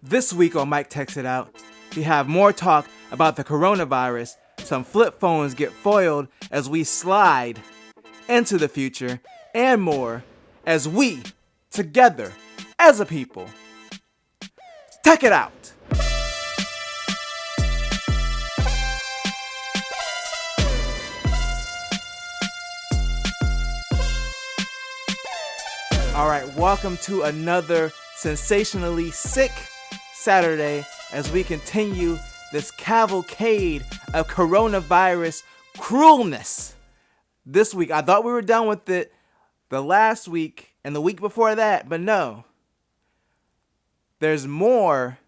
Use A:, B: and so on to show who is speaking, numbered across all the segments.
A: This week on Mike Text It Out, we have more talk about the coronavirus, some flip phones get foiled as we slide into the future, and more as we, together, as a people, check it out. All right, welcome to another sensationally sick Saturday as we continue this cavalcade of coronavirus cruelness. This week, I thought we were done with it the last week and the week before that, but no. There's more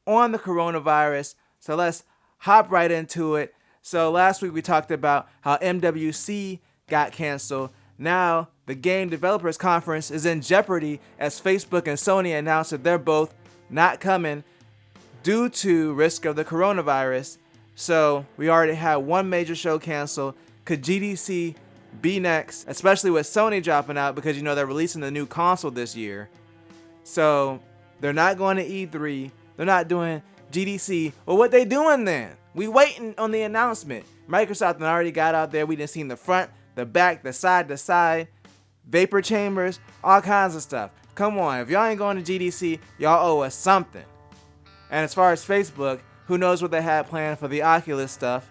A: on the coronavirus, so let's hop right into it. So last week we talked about how MWC got canceled. Now the Game Developers Conference is in jeopardy as Facebook and Sony announced that they're both not coming due to risk of the coronavirus. So we already had one major show canceled. Could GDC be next, especially with Sony dropping out because they're releasing the new console this year. So they're not going to E3. They're not doing GDC. Well, what they doing then? We waiting on the announcement. Microsoft already got out there. We didn't see the front, the back, the side, vapor chambers, all kinds of stuff. Come on, if y'all ain't going to GDC, y'all owe us something. And as far as Facebook, who knows what they had planned for the Oculus stuff.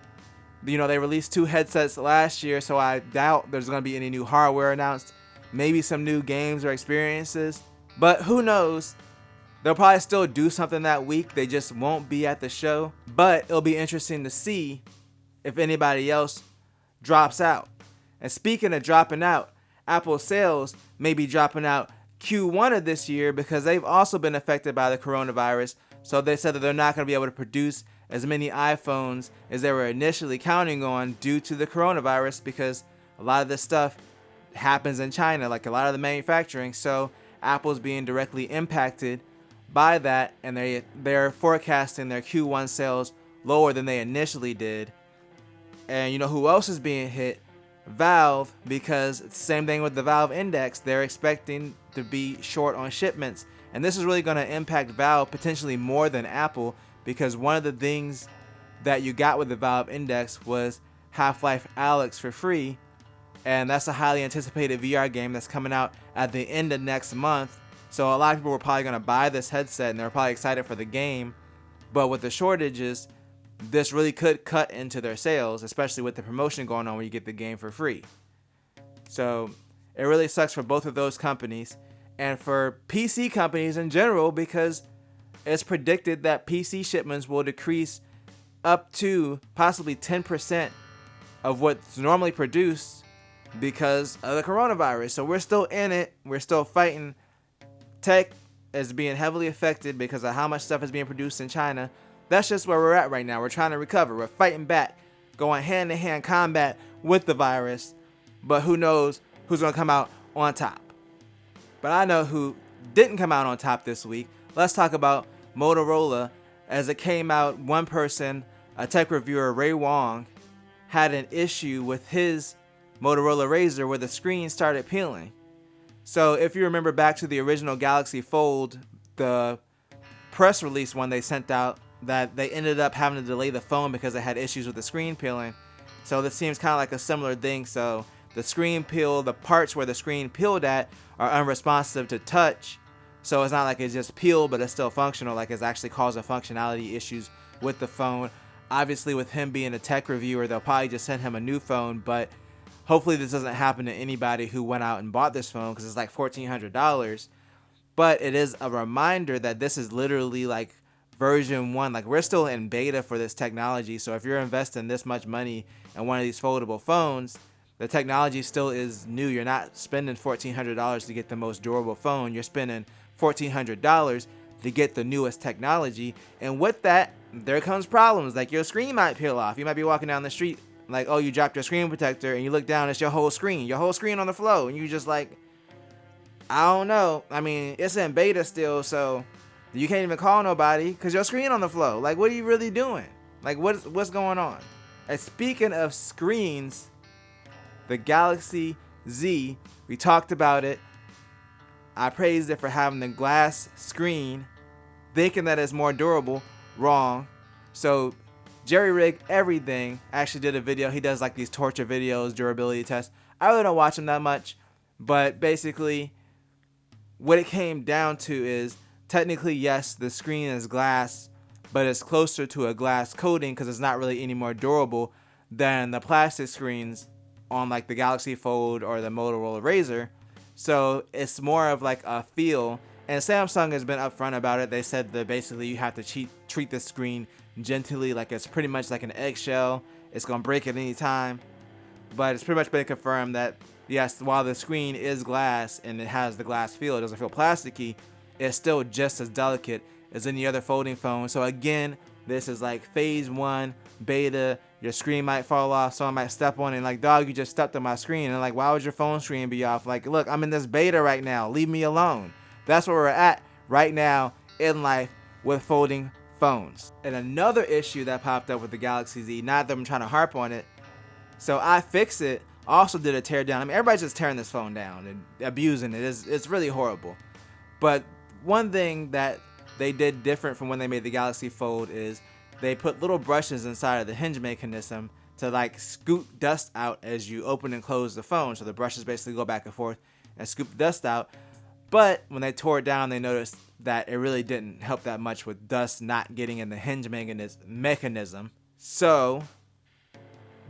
A: They released 2 headsets last year, so I doubt there's going to be any new hardware announced. Maybe some new games or experiences. But who knows? They'll probably still do something that week. They just won't be at the show. But it'll be interesting to see if anybody else drops out. And speaking of dropping out, Apple sales may be dropping out Q1 of this year because they've also been affected by the coronavirus. So they said that they're not going to be able to produce as many iPhones as they were initially counting on due to the coronavirus because a lot of this stuff happens in China, like a lot of the manufacturing. So Apple's being directly impacted by that, and they're forecasting their Q1 sales lower than they initially did. And who else is being hit? Valve, because it's the same thing with the Valve Index. They're expecting to be short on shipments. And this is really going to impact Valve potentially more than Apple because one of the things that you got with the Valve Index was Half-Life Alyx for free. And that's a highly anticipated VR game that's coming out at the end of next month. So a lot of people were probably going to buy this headset and they're probably excited for the game. But with the shortages, this really could cut into their sales, especially with the promotion going on where you get the game for free. So it really sucks for both of those companies and for PC companies in general because it's predicted that PC shipments will decrease up to possibly 10% of what's normally produced because of the coronavirus. So we're still in it. We're still fighting. Tech is being heavily affected because of how much stuff is being produced in China. That's just where we're at right now. We're trying to recover. We're fighting back, going hand-to-hand combat with the virus. But who knows who's going to come out on top. But I know who didn't come out on top this week. Let's talk about Motorola. As it came out, one person, a tech reviewer, Ray Wong, had an issue with his Motorola Razr where the screen started peeling. So if you remember back to the original Galaxy Fold, the press release one they sent out, that they ended up having to delay the phone because it had issues with the screen peeling. So this seems kind of like a similar thing. So the screen peel, the parts where the screen peeled at are unresponsive to touch. So it's not like it's just peeled, but it's still functional, like it's actually causing functionality issues with the phone. Obviously, with him being a tech reviewer, they'll probably just send him a new phone, but hopefully this doesn't happen to anybody who went out and bought this phone because it's like $1,400. But it is a reminder that this is literally like version 1. Like we're still in beta for this technology. So if you're investing this much money in one of these foldable phones, the technology still is new. You're not spending $1,400 to get the most durable phone. You're spending $1,400 to get the newest technology. And with that, there comes problems. Like your screen might peel off. You might be walking down the street like, oh, you dropped your screen protector and you look down, it's your whole screen on the floor. And you just like, I don't know. I mean, it's in beta still, so you can't even call nobody because your screen on the floor. Like, what are you really doing? Like, what's going on? And speaking of screens, the Galaxy Z, we talked about it. I praised it for having the glass screen. thinking that it's more durable. Wrong. So jerry-rig everything. Actually did a video. He does like these torture videos, durability tests. I really don't watch him that much, but basically what it came down to is technically, yes, the screen is glass, but it's closer to a glass coating because it's not really any more durable than the plastic screens on like the Galaxy Fold or the Motorola Razr. So it's more of like a feel. And Samsung has been upfront about it. They said that basically you have to treat the screen gently, like it's pretty much like an eggshell. It's going to break at any time. But it's pretty much been confirmed that, yes, while the screen is glass and it has the glass feel, it doesn't feel plasticky, it's still just as delicate as any other folding phone. So again, this is like phase 1, beta. Your screen might fall off, someone might step on it, and like, dog, you just stepped on my screen. And like, why would your phone screen be off? Like, look, I'm in this beta right now. Leave me alone. That's where we're at right now in life with folding phones. And another issue that popped up with the Galaxy Z, not that I'm trying to harp on it, so iFixit also did a tear down. I mean, everybody's just tearing this phone down and abusing it. It's really horrible. But one thing that they did different from when they made the Galaxy Fold is they put little brushes inside of the hinge mechanism to like scoop dust out as you open and close the phone. So the brushes basically go back and forth and scoop the dust out. But when they tore it down, they noticed that it really didn't help that much with dust not getting in the hinge mechanism. So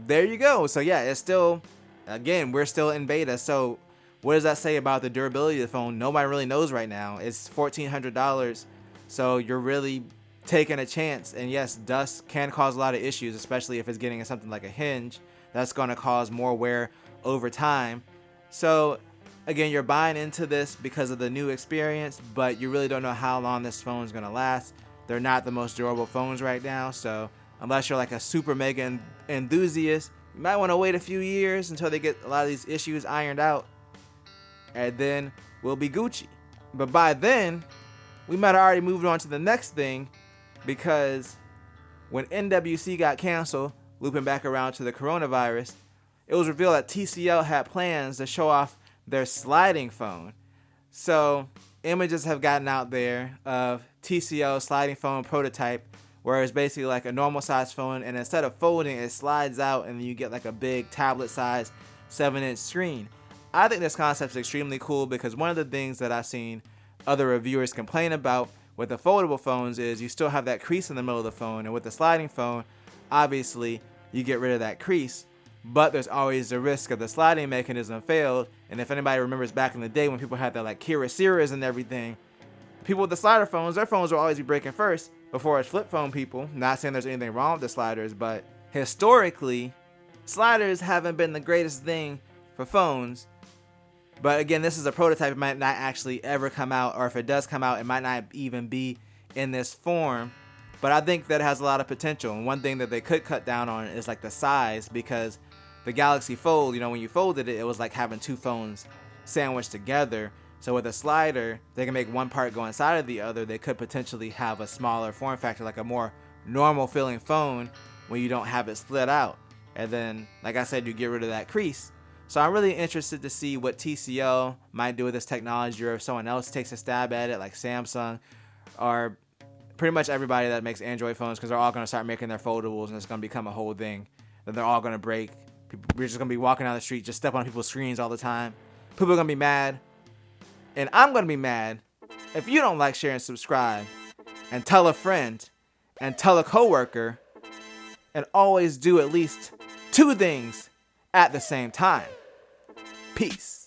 A: there you go. So yeah, it's still, again, we're still in beta. So what does that say about the durability of the phone? Nobody really knows right now. It's $1,400. So you're really taking a chance. And yes, dust can cause a lot of issues, especially if it's getting in something like a hinge. That's going to cause more wear over time. So again, you're buying into this because of the new experience, but you really don't know how long this phone is going to last. They're not the most durable phones right now. So unless you're like a super mega enthusiast, you might want to wait a few years until they get a lot of these issues ironed out. And then we'll be Gucci. But by then, we might have already moved on to the next thing, because when NWC got canceled, looping back around to the coronavirus, it was revealed that TCL had plans to show off their sliding phone. So images have gotten out there of TCL Sliding Phone prototype, where it's basically like a normal size phone, and instead of folding, it slides out and you get like a big tablet size 7-inch screen. I think this concept is extremely cool, because one of the things that I've seen other reviewers complain about with the foldable phones is you still have that crease in the middle of the phone, and with the sliding phone, obviously you get rid of that crease, but there's always the risk of the sliding mechanism failed. And if anybody remembers back in the day when people had that like Kira and everything, people with the slider phones, their phones will always be breaking first before it's flip phone people. Not saying there's anything wrong with the sliders, but historically, sliders haven't been the greatest thing for phones. But again, this is a prototype. It might not actually ever come out, or if it does come out, it might not even be in this form. But I think that it has a lot of potential. And one thing that they could cut down on is like the size, because the Galaxy Fold, you know, when you folded it, it was like having two phones sandwiched together. So with a slider, they can make one part go inside of the other. They could potentially have a smaller form factor, like a more normal feeling phone when you don't have it split out. And then, like I said, you get rid of that crease. So I'm really interested to see what TCL might do with this technology, or if someone else takes a stab at it, like Samsung, or pretty much everybody that makes Android phones, because they're all going to start making their foldables, and it's going to become a whole thing. Then they're all going to break. We're just going to be walking down the street, just step on people's screens all the time. People are going to be mad. And I'm going to be mad if you don't like, share, and subscribe, and tell a friend, and tell a coworker, and always do at least 2 things at the same time. Peace.